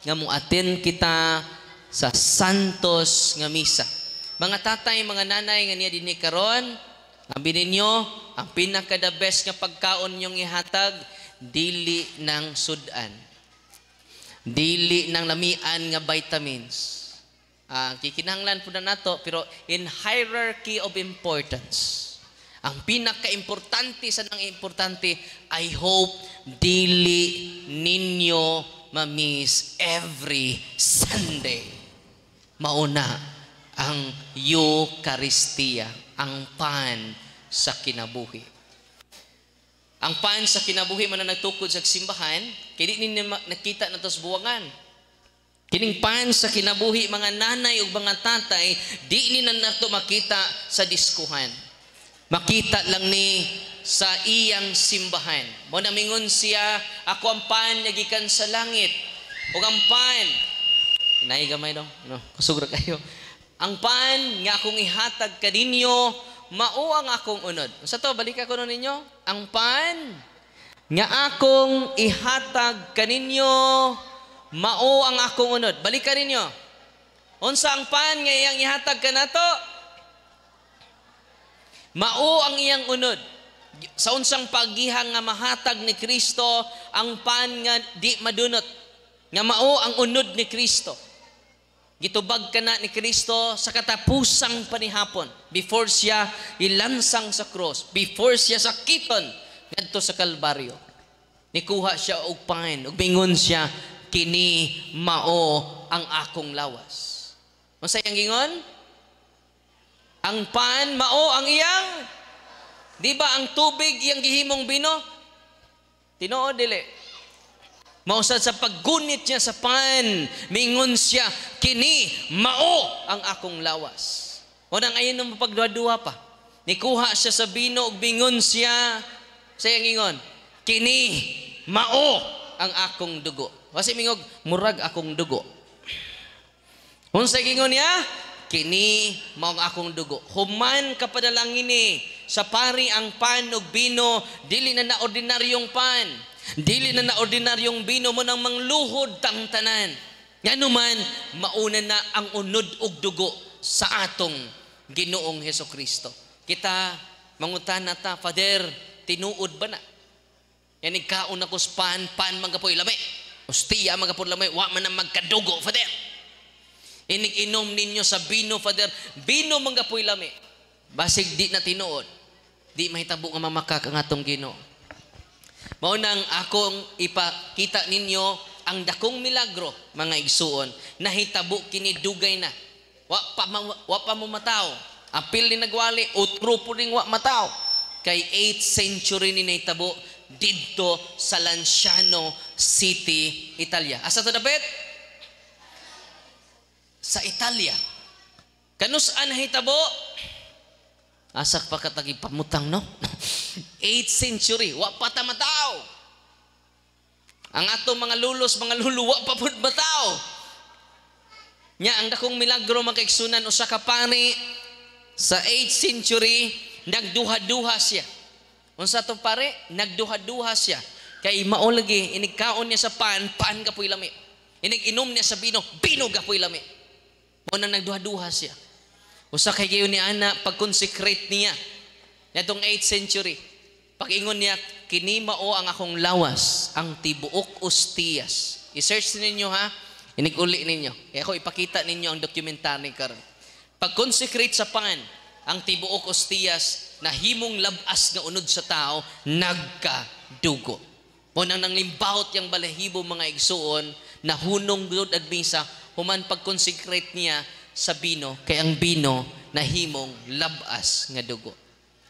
nga muaten kita sa santos nga misa. Mga tatay, mga nanay nga niya dinhi karon, abi ninyo, ang pinaka the best nga pagkaon nyong ihatag, dili ng sudan. Dili ng lamian nga vitamins. Kikinahanglan po na nato, pero in hierarchy of importance, ang pinaka-importante sa nang importante, I hope dili ninyo ma-miss every Sunday. Mauna ang Eucharistia, ang pan sa kinabuhi. Ang pan sa kinabuhi man na nagtukod sa simbahan, kaya di ninyo nakita na ito sa buwangan. Kining pan sa kinabuhi, mga nanay o mga tatay, di ni na nato makita sa diskuhan. Makita lang ni sa iyang simbahan. Mo namingon siya, ako ang pan nagikan sa langit. O ang pan, naigamay dong, no, kusugra kayo. Ang pan nga akong ihatag kaninyo, mao ang akong unod. Sa to, balik ako ninyo. Ang pan nga akong ihatag kaninyo, mao ang akong unod. Balikan ninyo. Unsa ang pan nga iyang ihatag kanato? Mao ang iyang unod. Sa unsang paggihang nga mahatag ni Kristo, ang pan nga di madunot. Nga mao ang unod ni Kristo. Gitubag ka na ni Kristo sa katapusang panihapon. Before siya ilansang sa cross. Before siya sakiton ngadto sa Kalbaryo. Nikuha siya og pan. Ug bingon siya, kini mao ang akong lawas. Unsay ang gingon? Ang pan mao ang iyang, di ba ang tubig iyang gihimong bino? Tinuod dili. Mausad sa paggunit niya sa pan, mingon siya, kini mao ang akong lawas. O nang ayon ng mapagduwa-duwa pa. Nikuha siya sa bino ug bingon siya sa iyang ingon, kini mao ang akong dugo. Kasi mingog, murag akong dugo. Unsay gingon niya? Kini mao ang akong dugo. Human kapadalangin ni sa pari ang pan ug bino, dili na ordinaryong pan. Dili na ordinaryong bino mo nang mangluhod tang tanan. Ngano man mauna na ang unod ug dugo sa atong Ginoong Hesukristo. Kita mangutan nata, Father, tinuod ba na? Yan ikaon ako sa pan magapoy lami. Ostiya magapoy lami, wa man na magkadugo, Father. Inig-inom ninyo sa bino, Father. Bino magapoy lami. Basig di na tinuod. Di mahitabo nga mamakak ang atong Ginoo. Maunang akong ipakita ninyo ang dakong milagro, mga igsuon, nahitabo kini dugay na. Wa pa mo mataw. Apil ni nagwali, utro po ring wa mataw. Kay 8th century ni nahitabo didto sa Lanciano City, Italia. Asa to dapat? Sa Italia. Kanus-an nahitabo? Asak pa katagi pamutang, no? 8th century, wa pa ta mataw. Ang ato mga lulos, mga lulu, wa pa pud mataw. Nya ang dakong milagro makaigsunan usa ka pari sa 8th century, nagduha-duha siya. Unsa to pare? Nagduha-duha siya. Kay mao lagi inigkaon niya sa pan kapoy lami. Inig-inom niya sa bino kapoy lami. Mao nang nagduha-duha siya. Usa kay gayon ni ana pag-consecrate niya. Natong 8th century. Pag-ingon niya, kini mao ang akong lawas, ang tibuok ostiyas. I-search ninyo ha. Inig-uli ninyo. Kaya ako ipakita ninyo ang documentary karon. Pag-consecrate sa pan, ang tibuok ostiyas na himong labas nga unod sa tao, nagkadugo. Mo nang nanglimbawot yang balahibo mga igsuon, na hunong gud ag misa, human pag-consecrate niya sa bino, kay ang bino na himong labas nga dugo.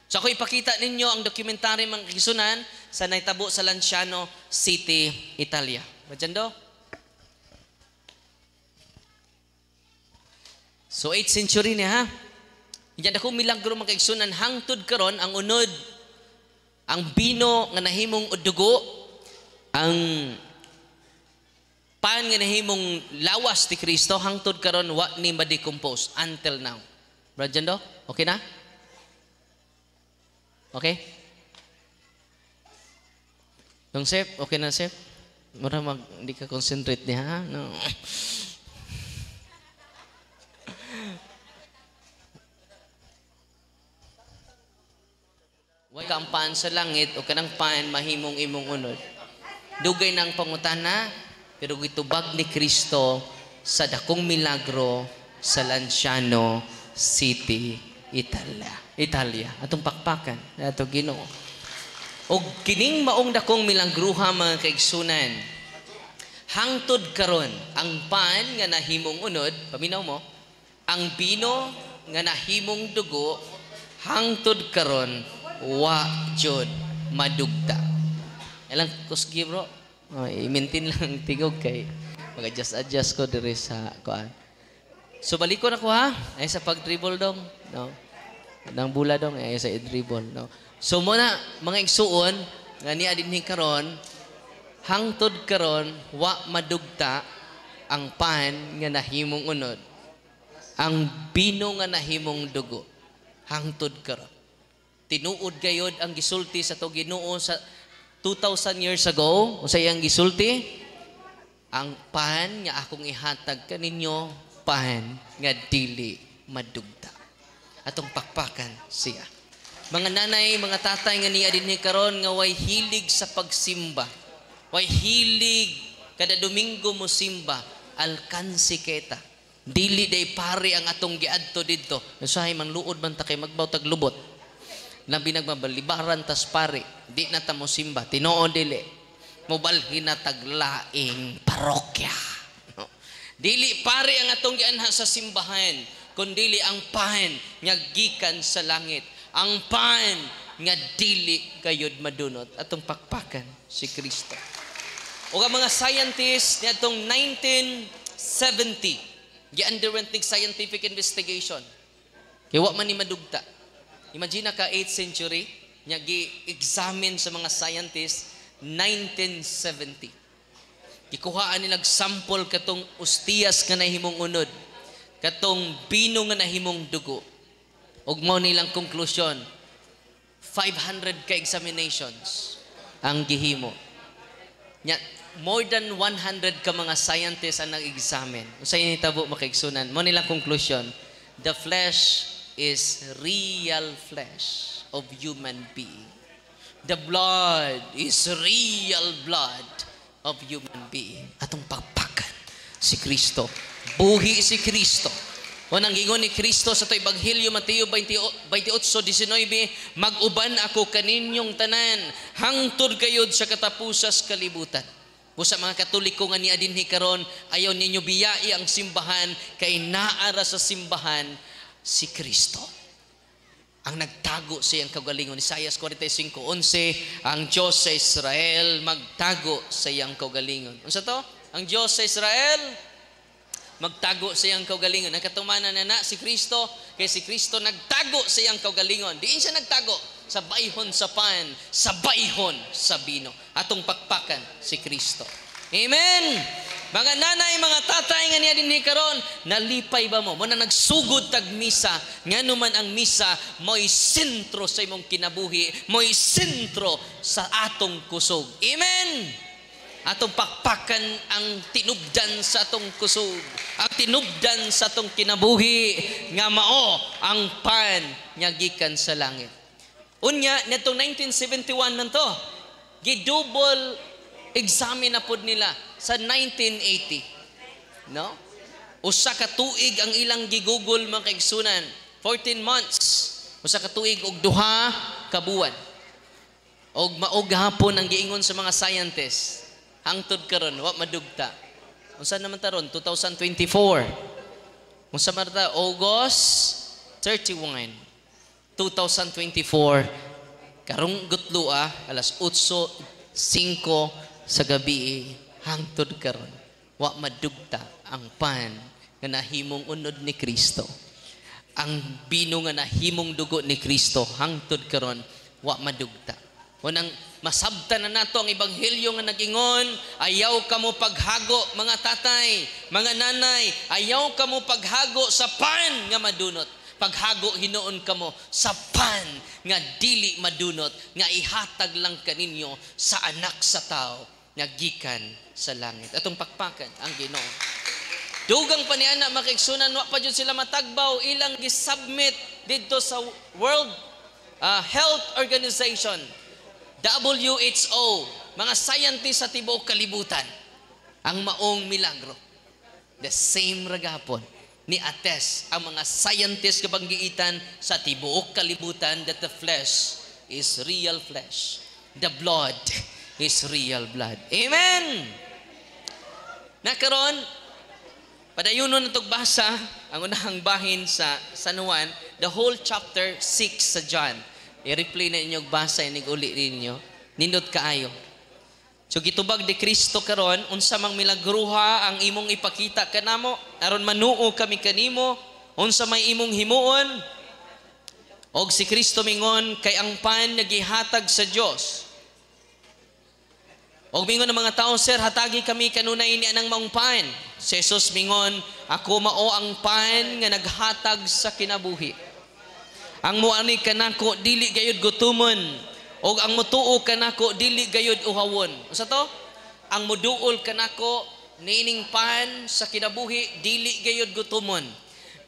So ako ipakita ninyo ang documentary mga kisunan sa naitabo sa Lanciano City, Italia. Bajando? So 8th century niya ha. Iyan ako milagro mga kisunan hangtod karon ang unod, ang bino nga nahimong dugo, ang pan nga nahimong lawas ti Kristo hangtod karon wa ni ma-decompose until now. Bajando? Okay na? Okay? Yung Sep, okay na Sep? Mura hindi ka concentrate niya, ha? No. Way kang paan sa langit o kanang paan mahimong imong unod. Dugay ng pangutana, pero gitubag ni Kristo sa dakong milagro sa Lanciano City, Italia. Atong pakpakan, ato Ginoo. O kining maong dakong milagruha mga kaigsunan, hangtod karon ang pan nga nahimong unod, paminaw mo, ang bino nga nahimong dugo, hangtod karon wa jud madugta. Ilang kusgi bro, i-maintain lang tingog kay mag-adjust ko diri sa kuan. So balikon ako ha, ay sa pag-dribble dong, no. Nang bula dong ay sa dribble, no. So muna mga igsuon nga niya dinhi karon, hangtod karon wa madugta ang pan nga nahimong unod, ang bino nga nahimong dugo, hangtod karon. Tinuod gayod ang gisulti sa to Ginoo sa 2,000 years ago. O sa iyang gisulti, ang pan nga akong ihatag kaninyo, pan nga dili madugta. Atong pakpakan siya. Mga nanay, mga tatay nga niya dinhi karon nga way hilig sa pagsimba. Way hilig kada Domingo mo simba, alkansi kita. Dili day pare ang atong giadto didto. Usahay man luod man ta kay magbawtag lubot. Labi nagmabalibaran tas pare, di na ta mo simba, tinuod dili. Mobalhin na taglaing parokya. No? Dili pare ang atong gianha sa simbahan, kundi ang pan nga gikan sa langit. Ang pan nga dili gayud madunot. Atong pakpakan si Kristo. O ang mga scientists niadtong 1970, gi-underwent ning scientific investigation. Kaya wa man ni madugta. Imagine ka 8th century, niya gi-examine sa mga scientists, 1970. Gikuhaan nilang sample katong ustiyas nga nahimong unod, katong bino nga nahimong dugo. Ug mao nilang konklusyon, 500 ka examinations ang gihimo. Nya more than 100 ka mga scientists ang nag-examine. Unsay nitabo makaigsunan? Mao nilang konklusyon, the flesh is real flesh of human being. The blood is real blood of human being. Atong papakan si Kristo. Buhi si Kristo. O nang gingon ni Kristo sa to Ebanghelyo Mateo 28:19, mag-uban ako kaninyong tanan, hangtod kayod sa katapusas kalibutan. O sa mga Katoliko nga niya dinhi karon, ayaw ninyo biyai ang simbahan kay naara sa simbahan si Kristo. Ang nagtago sa iyang kaugalingon. Isaias 45:11, ang Diyos sa Israel magtago sa iyang kaugalingon. Unsa to? Ang Diyos sa Israel magtago sa iyang kaugalingon. Nagkatumanan na si Kristo, kay si Kristo nagtago sa iyang kaugalingon. Diin siya nagtago sa bayhon sa pan, sa bayhon sa bino. Atong pakpakan si Kristo. Amen. Mga nanay, mga tatay nga niya dinhi karon, nalipay ba mo? Mo na nagsugod tag misa, ngano man ang misa mo'y sentro sa imong kinabuhi, mo'y sentro sa atong kusog. Amen. Atong pakpakan ang tinubdan sa atong kusog, ang tinubdan sa atong kinabuhi nga mao ang pan nga gikan sa langit. Unya nitong 1971 man to, gidouble examine na pod nila sa 1980. No? Usa ka tuig ang ilang gigugol mga kaigsunan. 14 months. Usa ka tuig og duha ka buwan. Og maog hapon ang giingon sa mga scientists. Hangtod karon wa madugta. Unsa naman taron 2024. Unsa man ta August 31, 2024. Karong gutlua alas 8:05 sa gabi, hangtod karon wa madugta ang pan nga nahimong unod ni Kristo, ang bino nga nahimong dugo ni Kristo, hangtod karon wa madugta. Unang masabtan na nato ang ebanghelyo nga nagingon, ayaw kamo paghago mga tatay, mga nanay, ayaw kamo paghago sa pan nga madunot. Paghago hinuon kamo sa pan nga dili madunot, nga ihatag lang kaninyo sa anak sa tao nga gikan sa langit. Atong pakpakan ang Ginoo. Dugang pa niana makigsunan wa pa jud sila matagbaw ilang gi-submit didto sa World Health Organization, WHO, mga scientists sa tibuok kalibutan. Ang maong milagro. The same ragapon ni attest ang mga scientists kapag giitan sa tibuok kalibutan that the flesh is real flesh. The blood is real blood. Amen! Nakaroon, padayunon natong basa ang unahang bahin sa San Juan, the whole chapter 6 sa John. I-replay na inyong basa, inig-uli ninyo. Nindot kaayo. So gitubag ni Kristo karon unsa mang milagruha ang imong ipakita kanamo aron manuo kami kanimo unsa may imong himuon og si Kristo mingon kay ang pan nagihatag sa Dios. Og mingon ng mga tao, sir, hatagi kami kanunay ni anang maong pan. Si Jesus mingon, ako mao ang pan nga naghatag sa kinabuhi. Ang muani kanako dili gayud gutumon. O ang mutuo kanako dili gayud uhawon. Usa to? Ang muduol kanako niining pan sa kinabuhi dili gayud gutumon.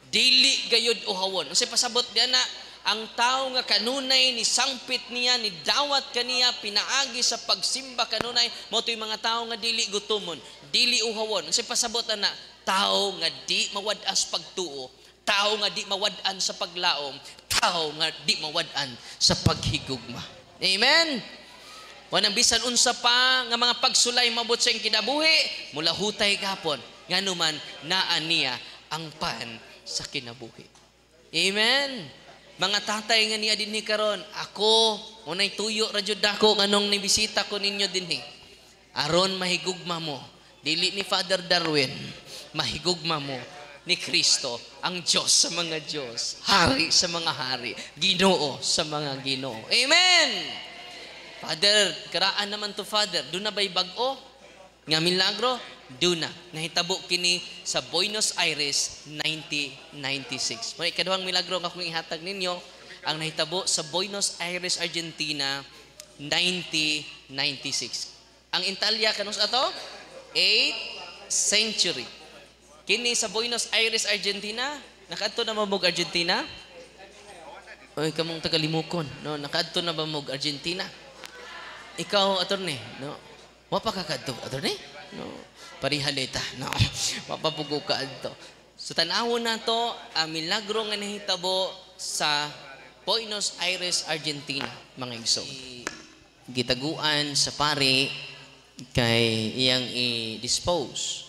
Dili gayud uhawon. Usa pasabot diana ang tao nga kanunay ni sangpit niya ni dawat kaniya pinaagi sa pagsimba kanunay mo toy mga tao nga dili gutumon, dili uhawon. Usa pasabot ana tao nga di mawad-as pagtuo, tao nga di mawad-an sa paglaom, tao nga di mawad-an sa paghigugma. Amen. Wanang bisan unsa pa nga mga pagsulay mabot sa kinabuhi, mula hutay gapon nganuman naa niya ang pan sa kinabuhi. Amen. Mga tatay nga niya dinhi karon, ako unay tuyo ra jud dako nganong nibisita ko ninyo dinhi. Aron mahigugma mo, dili ni Father Darwin, mahigugma mo ni Kristo, ang Diyos sa mga Diyos, Hari sa mga hari, Ginoo sa mga Ginoo. Amen! Father, karaan naman to Father, doon na ba'y bag-o? Nga milagro? Doon na. Nahitabo kini sa Buenos Aires, 1996. May ikaduhang milagro nga kung ihatag ninyo, ang nahitabo sa Buenos Aires, Argentina, 1996. Ang Italia, kanus ato? 8th century. Kini sa Buenos Aires, Argentina. Nakaadto na ba mog Argentina? Oy, kamong tagalimukon. No, nakaadto na ba mog Argentina? Ikaw, attorney, no? Wa pa kakadto, attorney? No. Parihalita, no. Wa pa pugo kaadto. So tanawon na to ang milagro nga nahitabo sa Buenos Aires, Argentina, mga igsoon. Gitaguan sa pari kay iyang i-dispose.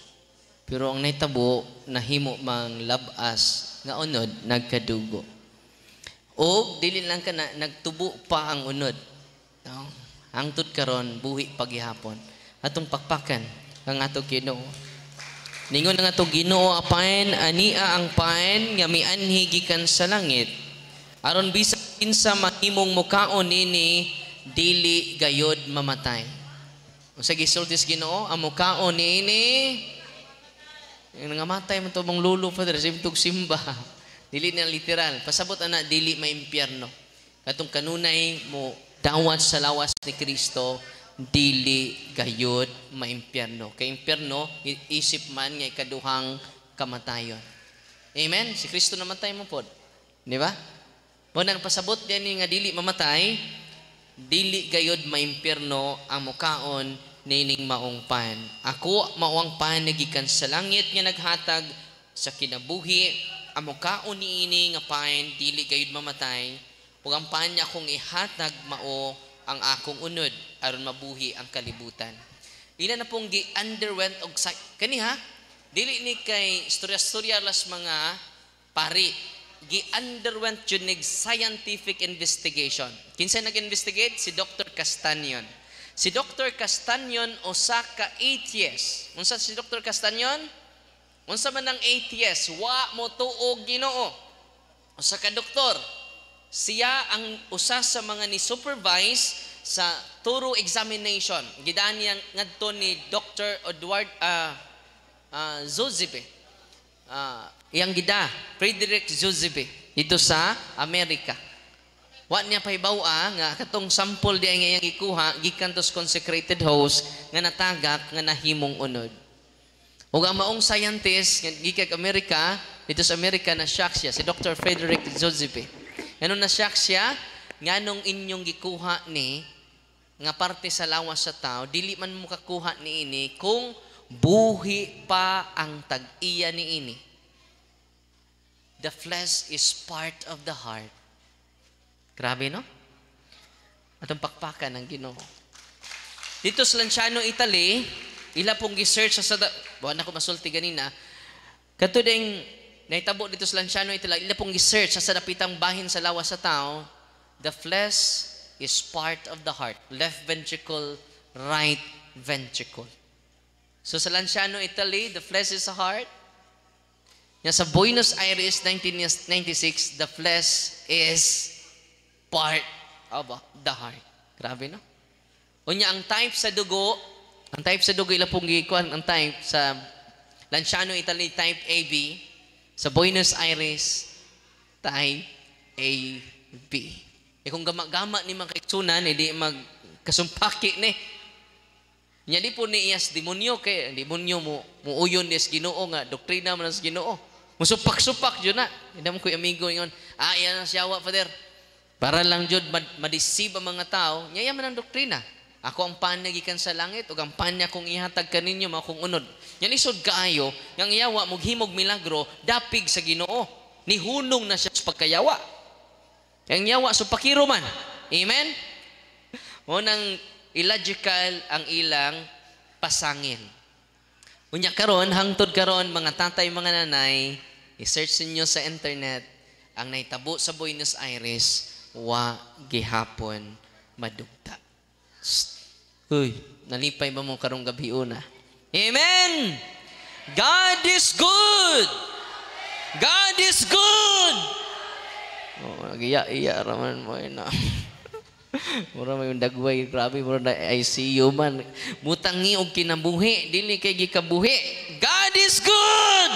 Pero ang nahitabo nahimo mang labas nga unod nagkadugo. O dili lang ka na nagtubo pa ang unod. No? Hangtod karon buhi paghihapon. Atong pakpakan ang atong Ginoo. Ningon ang atong Ginoo apain ania ang paen nga mianhi gikan sa langit. Aron bisan kinsa mahimong mukaon nini dili gayod mamatay. Unsa gisultis Ginoo ang mukaon nini yung nangamatay man to mong lulo Father, simtog simba. Dili na literal. Pasabot ana dili maimpyerno. Katong kanunay mo dawat sa lawas ni Kristo, dili gayud maimpyerno. Kay impyerno isip man nga ikaduhang kamatayon. Amen. Si Kristo namatay mo pod. Di ba? Mo nang pasabot diyan nga dili mamatay, dili gayud maimpyerno ang mukaon nining maong pan. Ako maong pan nagikan sa langit nga naghatag sa kinabuhi. Amo kaon niini nga pan dili gayud mamatay. Ug ang pan niya akong ihatag mao ang akong unod aron mabuhi ang kalibutan. Ila na pong gi-underwent og kani ha? Dili ni kay istorya-istorya las mga pari. Gi-underwent jud nig scientific investigation. Kinsa nag-investigate? Si Dr. Castanyon. Si Dr. Castanyon usa ka atheist. Unsa si Dr. Castanyon? Unsa man ang atheist? Wa mo tuog Ginoo. Usa ka doktor. Siya ang usa sa mga ni supervise sa thorough examination. Gidaan niya ngadto ni Dr. Edward Zozibe. Iyang gida, Frederick Zozibe dito sa Amerika. Wa niya pahibaw nga katong sample di nga iyang ikuha gikan to sa consecrated host nga natagak nga nahimong unod. Ug ang maong scientist nga gikan Amerika, dito sa Amerika na shock siya si Dr. Frederick Zolzebe. Ngano na shock siya nganong inyong gikuha ni nga parte sa lawas sa tao, dili man mo kakuha ni ini kung buhi pa ang tag-iya ni ini. The flesh is part of the heart. Grabe, no? Atong pakpakan ng Ginoo. Dito sa Lanciano, Italy, ila pong gi-search sa buwan ako masulti ganina. Katudeng naitabo dito sa Lanciano, Italy, ila pong gi-search sa dapitang bahin sa lawas sa tao. The flesh is part of the heart. Left ventricle, right ventricle. So sa Lanciano, Italy, the flesh is the heart. Sa Buenos Aires, 1996, the flesh is part of the heart. Grabe, no? Unya, ang type sa dugo ila pong gikuan, ang type sa Lanciano, Italy, type AB. Sa Buenos Aires, type AB. Kung gama-gama ni mga kaitsunan, hindi magkasumpaki ni. Nya di po ni iyas demonyo, kay demonyo mo uyon ni Ginoo nga, doktrina man sa Ginoo. Musupak-supak dyan na. Hindi mo ko'y amigo yun. Yan ang siyawa, Father. Para lang dyan madeceive ang mga tao, yayaman ang doktrina. Ako ang panagikan sa langit, o ang panya kong ihatag ka ninyo, mga kong unod. Yan isod kaayo, yung iyawa, maghimog milagro, dapig sa Ginoo. Nihunong na siya sa pagkayawa. Yung iyawa, so pakiro man. Amen? Unang illogical ang ilang pasangil. Unya karon, hangtod karon, mga tatay, mga nanay, i-search niyo sa internet, ang naitabo sa Buenos Aires, wa gihapon madugta. Uy, nalipay ba mo karong gabi una? Amen! God is good! God is good! Oh, nag-iya-iya raman mo na. Mura may dagway, grabe, mura na ICU man. Mutangi og kinabuhi, dili kay gikabuhi. God is good!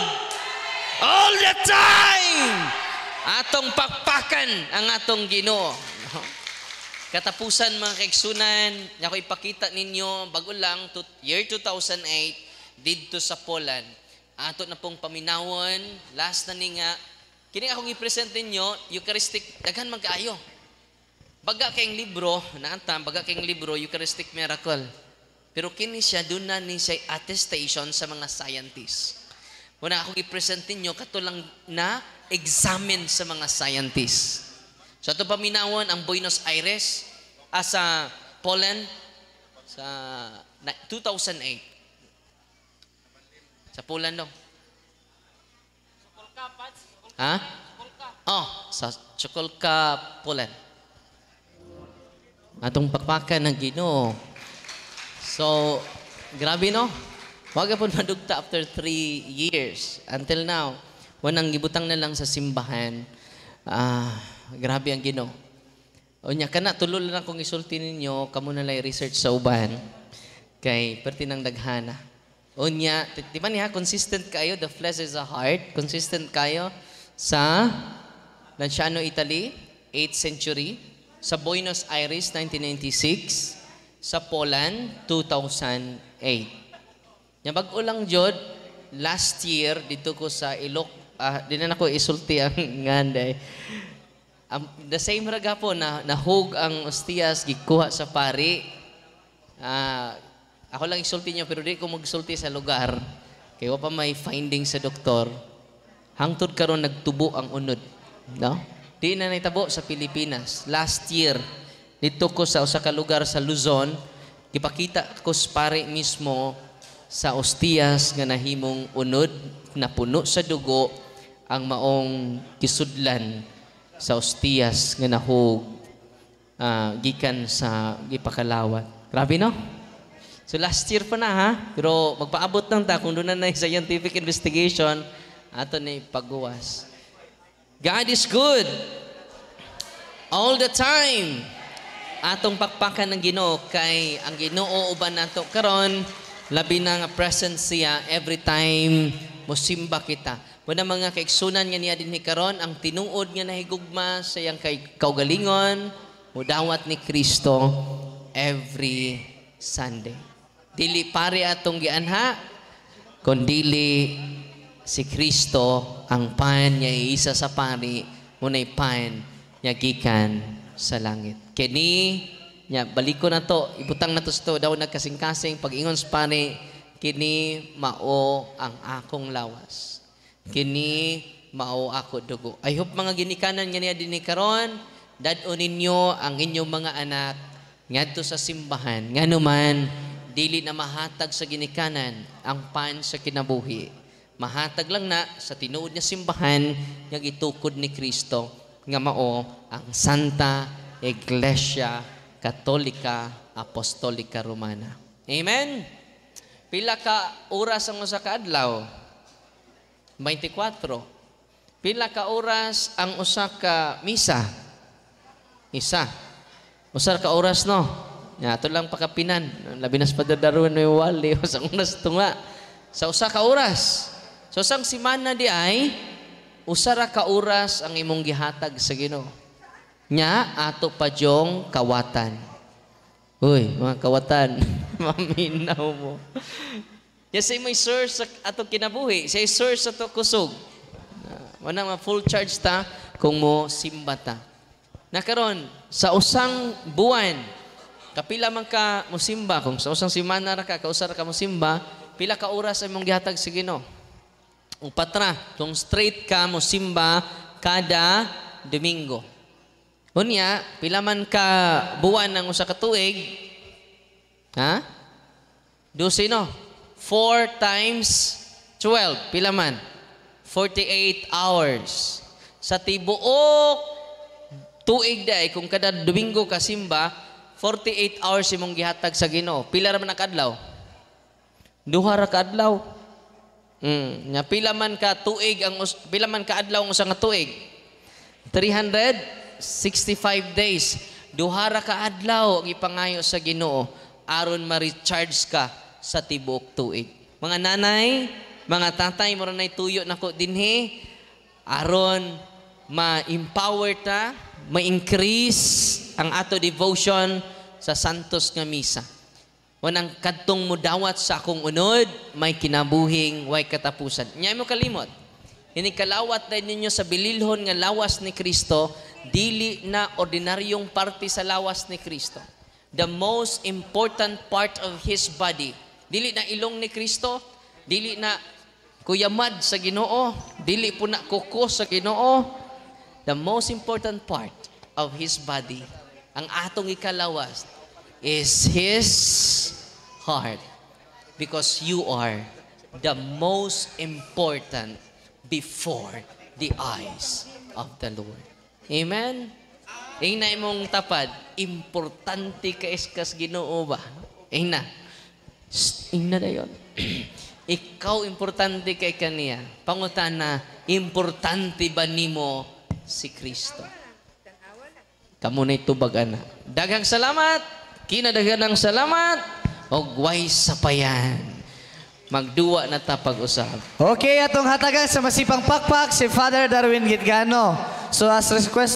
All the time! Atong pakpakan ang atong Ginoo. Katapusan mga kaigsunan, ako ipakita ninyo, bago lang, year 2008, dito sa Poland. Ato na pong paminawon, last na ni nga, kini akong i-present ninyo, Eucharistic, daghan magkaayo. Baga kayong libro, baga kayong libro, Eucharistic Miracle. Pero kini siya, doon na ni siya attestation sa mga scientists. Muna akong i-present ninyo, katulang na examine sa mga scientists. So ito paminawon ang Buenos Aires, sa Poland, sa 2008. Sa Poland, no? Ha? Oh, sa Chokolka, Poland. Atong pakpakan ng Ginoo. So, grabe, no? Wag po madugta after 3 years. Until now, wanang gibutang na lang sa simbahan. Grabe ang Ginoo. Unya kana tulo lang akong isulti ninyo, kamo na lay research sa uban kay perti ng daghana. Unya, di ba niya consistent kayo, the flesh is a heart, consistent kayo sa Lanciano, Italy, 8th century, sa Buenos Aires 1996, sa Poland 2008. Nya bag-o lang jud last year dito ko sa Ilok, di na ako isulti ang nganday. The same raga po na nahug ang ostias gikuha sa pari. Ako lang isulti niyo pero di ko magsulti sa lugar. Kaya pa may finding sa doktor. Hangtod karon nagtubo ang unod, no? Di na naitabo sa Pilipinas. Last year dito ko sa usa ka lugar sa Luzon, gipakita ko sa pari mismo sa ostias nga nahimong unod na puno sa dugo ang maong kisudlan sa ostias nga nahug gikan sa gipakalawat. Grabe, no? So last year pa na, ha? Pero magpaabot lang ta kung doon na scientific investigation ato ni pagguwas. God is good all the time. Atong pakpakan ng Ginoo kay ang Ginoo uban nato karon labi na nga presence siya every time mosimba kita. Muna mga kaiksunan nga niya din karon ang tinuod nga nahigugma sa iyang kaugalingon, mudawat ni Kristo every Sunday. Dili pare atong gianha, kundili si Kristo ang pan niya isa sa pari, munay pan niya gikan sa langit. Kini niya baliko na to, ibutang na to sto daw nagkasing-kasing pag-ingon sa pari, kini mao ang akong lawas. Kini mao ako dugo. I hope mga ginikanan nga niya dinhi karon, dad-on ninyo ang inyong mga anak ngadto sa simbahan. Nganuman dili na mahatag sa ginikanan ang pan sa kinabuhi. Mahatag lang na sa tinuod nga simbahan nga gitukod ni Kristo nga mao ang Santa Iglesia Katolika Apostolika Romana. Amen. Pila ka oras ang usa ka adlaw? 24. Pila ka oras ang usa ka misa? Isa. Usa ka oras no? Ya, ato lang pakapinan. Labi na sa padadaron may wali sa oras tunga. Sa usa ka oras. So sang simana di ay usa ra ka oras ang imong gihatag sa Ginoo. Nya ato pa jong kawatan. Uy, mga kawatan, maminaw mo. Yes, may source sa ato kinabuhi. Say source sa to kusog. Wala ma full charge ta kung mo simba ta. Nakaron sa usang buwan, kapila man ka musimba, kung sa usang simana ra ka, kausara ka musimba, pila ka oras ay mong gihatag sa Ginoo. Upat ra, kung straight ka musimba kada Domingo. Unya, pila man ka buwan ng usa ka tuig, ha? 12 no? 4 times 12, pila man? 48 hours. Sa tibuok tuig day, kung kada Domingo ka simba, 48 hours imong gihatag sa Ginoo. Pila ra man ka adlaw? 2 ra ka adlaw. Nya pila man ka tuig ang pila man ka adlaw ang usa nga tuig? 365 days. 2 ra ka adlaw ang ipangayo sa Ginoo aron ma-recharge ka sa tibuok tuig. Mga nanay, mga tatay, mura nay tuyo nako dinhi aron ma-empower ta, ma-increase ang ato devotion sa santos nga misa. Wanang kadtong mudawat sa akong unod, may kinabuhing, way katapusan. Nya mo kalimot. Ini kalawat na ninyo sa bililhon nga lawas ni Kristo, dili na ordinaryong parte sa lawas ni Kristo. The most important part of His body. Dili na ilong ni Kristo, dili na kuyamad sa Ginoo, dili po na kuko sa Ginoo. The most important part of His body, ang atong ikalawas, is His heart. Because you are the most important before the eyes of the Lord. Amen? Ina imong tapad, importante ka iskas Ginoo ba? Ina. Ina dayon. Ikaw importante kay kaniya. Pangutana, importante ba nimo si Kristo? Kamu na itubag ana. Daghang salamat, kinadaghang salamat, og way sapayan. Magduwa na ta pag-usap. Okay, atong hatagan sa masipang pakpak si Father Darwin Gitgano. So as request